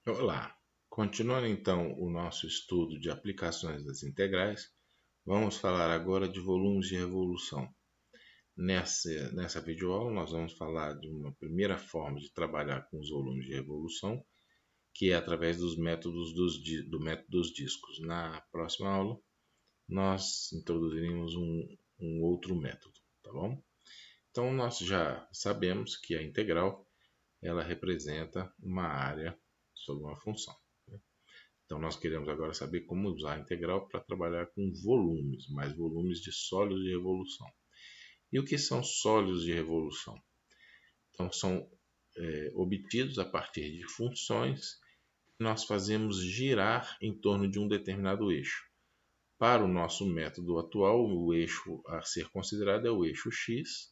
Olá! Continuando então o nosso estudo de aplicações das integrais, vamos falar agora de volumes de revolução. Nessa videoaula nós vamos falar de uma primeira forma de trabalhar com os volumes de revolução, que é através dos métodos do método dos discos. Na próxima aula nós introduziremos um outro método, tá bom? Então nós já sabemos que a integral ela representa uma área sobre uma função. Então nós queremos agora saber como usar a integral para trabalhar com volumes, mais volumes de sólidos de revolução. E o que são sólidos de revolução? Então são obtidos a partir de funções que nós fazemos girar em torno de um determinado eixo. Para o nosso método atual, o eixo a ser considerado é o eixo x.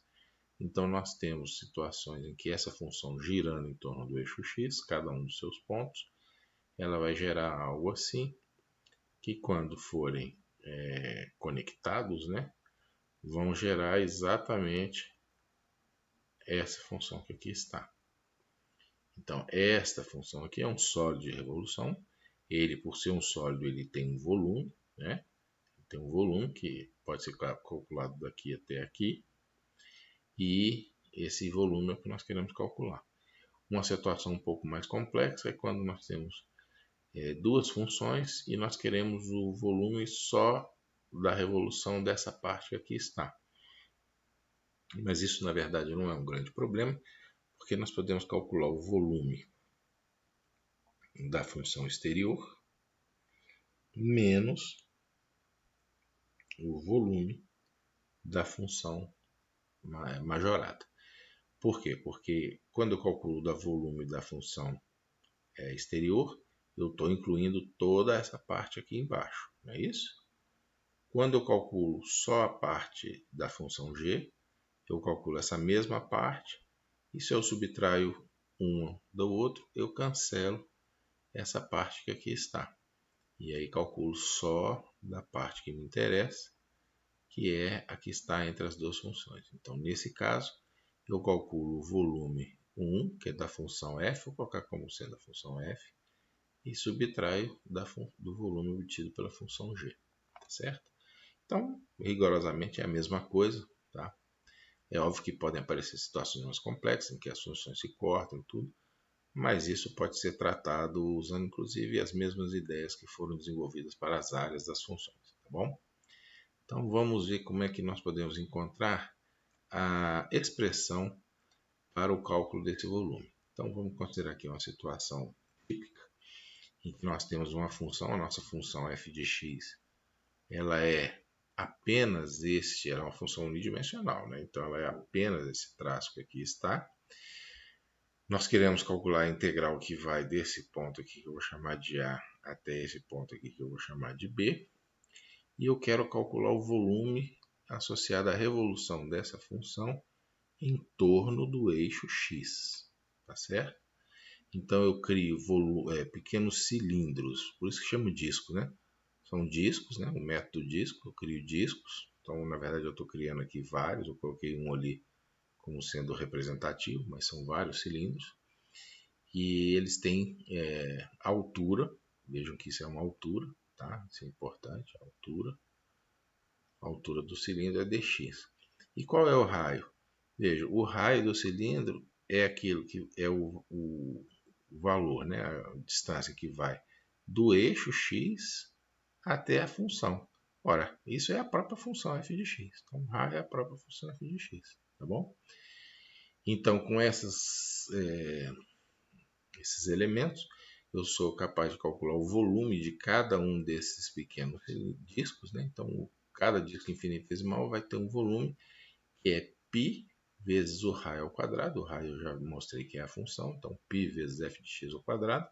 Então nós temos situações em que essa função girando em torno do eixo x, cada um dos seus pontos, ela vai gerar algo assim, que quando forem conectados, né, vão gerar exatamente essa função que aqui está. Então, esta função aqui é um sólido de revolução. Ele, por ser um sólido, ele tem um volume, né? Tem um volume que pode ser calculado daqui até aqui. E esse volume é o que nós queremos calcular. Uma situação um pouco mais complexa é quando nós temos duas funções e nós queremos o volume só da revolução dessa parte que aqui está. Mas isso na verdade não é um grande problema, porque nós podemos calcular o volume da função exterior menos o volume da função majorada. Por quê? Porque quando eu calculo o volume da função exterior, eu estou incluindo toda essa parte aqui embaixo, não é isso? Quando eu calculo só a parte da função g, eu calculo essa mesma parte, e se eu subtraio um do outro, eu cancelo essa parte que aqui está. E aí calculo só da parte que me interessa, que é a que está entre as duas funções. Então, nesse caso, eu calculo o volume 1, que é da função f, vou colocar como sendo a função f, e subtraio do volume obtido pela função g, tá certo? Então, rigorosamente é a mesma coisa, tá? É óbvio que podem aparecer situações mais complexas, em que as funções se cortam e tudo, mas isso pode ser tratado usando inclusive as mesmas ideias que foram desenvolvidas para as áreas das funções, tá bom? Então vamos ver como é que nós podemos encontrar a expressão para o cálculo desse volume. Então vamos considerar aqui uma situação típica em que nós temos uma função, a nossa função f de x, ela é apenas ela é uma função unidimensional, né? Então ela é apenas esse traço que aqui está. Nós queremos calcular a integral que vai desse ponto aqui que eu vou chamar de A até esse ponto aqui que eu vou chamar de B. E eu quero calcular o volume associado à revolução dessa função em torno do eixo x, tá certo? Então eu crio pequenos cilindros, por isso que chamo disco, né? São discos, né? O método disco, eu crio discos. Então, na verdade, eu estou criando aqui vários, eu coloquei um ali como sendo representativo, mas são vários cilindros. E eles têm altura, vejam que isso é uma altura, tá? Isso é importante, a altura do cilindro é dx. E qual é o raio? Veja, o raio do cilindro é aquilo que é o valor, né? A distância que vai do eixo x até a função. Ora, isso é a própria função f de x. Então, raio é a própria função f de x, tá bom? Então, com esses elementos, eu sou capaz de calcular o volume de cada um desses pequenos discos, né? Então, cada disco infinitesimal vai ter um volume que é π vezes o raio ao quadrado. O raio eu já mostrei que é a função, então π vezes f de x ao quadrado,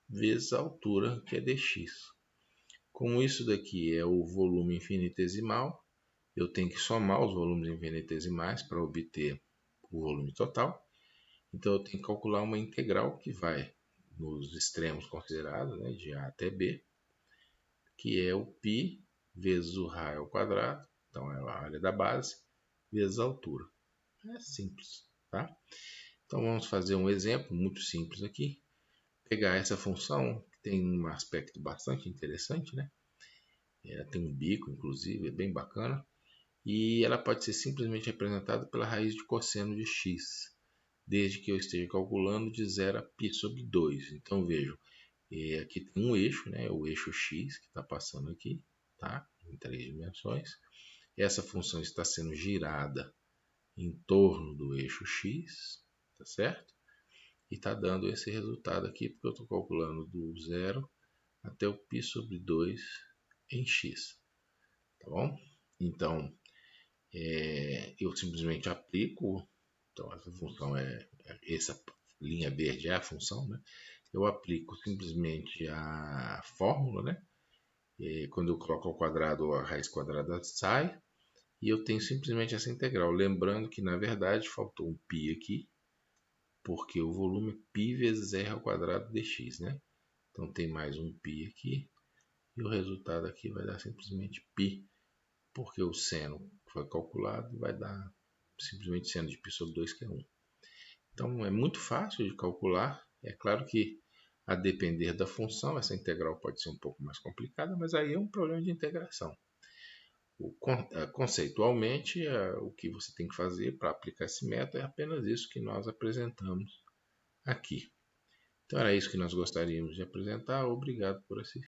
vezes a altura, que é dx. Como isso daqui é o volume infinitesimal, eu tenho que somar os volumes infinitesimais para obter o volume total. Então eu tenho que calcular uma integral que vai nos extremos considerados, né, de A até B, que é o π vezes o raio ao quadrado, então é a área da base, vezes a altura. É simples, tá? Então vamos fazer um exemplo muito simples aqui. pegar essa função, que tem um aspecto bastante interessante, né? Ela tem um bico, inclusive, é bem bacana. E ela pode ser simplesmente representada pela raiz de cosseno de x, desde que eu esteja calculando de 0 a π sobre 2. Então, vejam, aqui tem um eixo, né? O eixo x que está passando aqui, tá? Em 3 dimensões. Essa função está sendo girada em torno do eixo x, tá certo? E está dando esse resultado aqui, porque eu estou calculando do 0 até o π sobre 2 em x, tá bom? Então, eu simplesmente aplico, então essa função essa linha verde é a função, né? Eu aplico simplesmente a fórmula, né? Quando eu coloco ao quadrado, a raiz quadrada sai, e eu tenho simplesmente essa integral. Lembrando que, na verdade, faltou um π aqui, porque o volume é π vezes r ao quadrado dx, né? Então tem mais um π aqui, e o resultado aqui vai dar simplesmente π, porque o seno que foi calculado vai dar simplesmente seno de π sobre 2, que é 1. Então é muito fácil de calcular. É claro que, a depender da função, essa integral pode ser um pouco mais complicada, mas aí é um problema de integração. Conceitualmente, o que você tem que fazer para aplicar esse método é apenas isso que nós apresentamos aqui. Então era isso que nós gostaríamos de apresentar. Obrigado por assistir.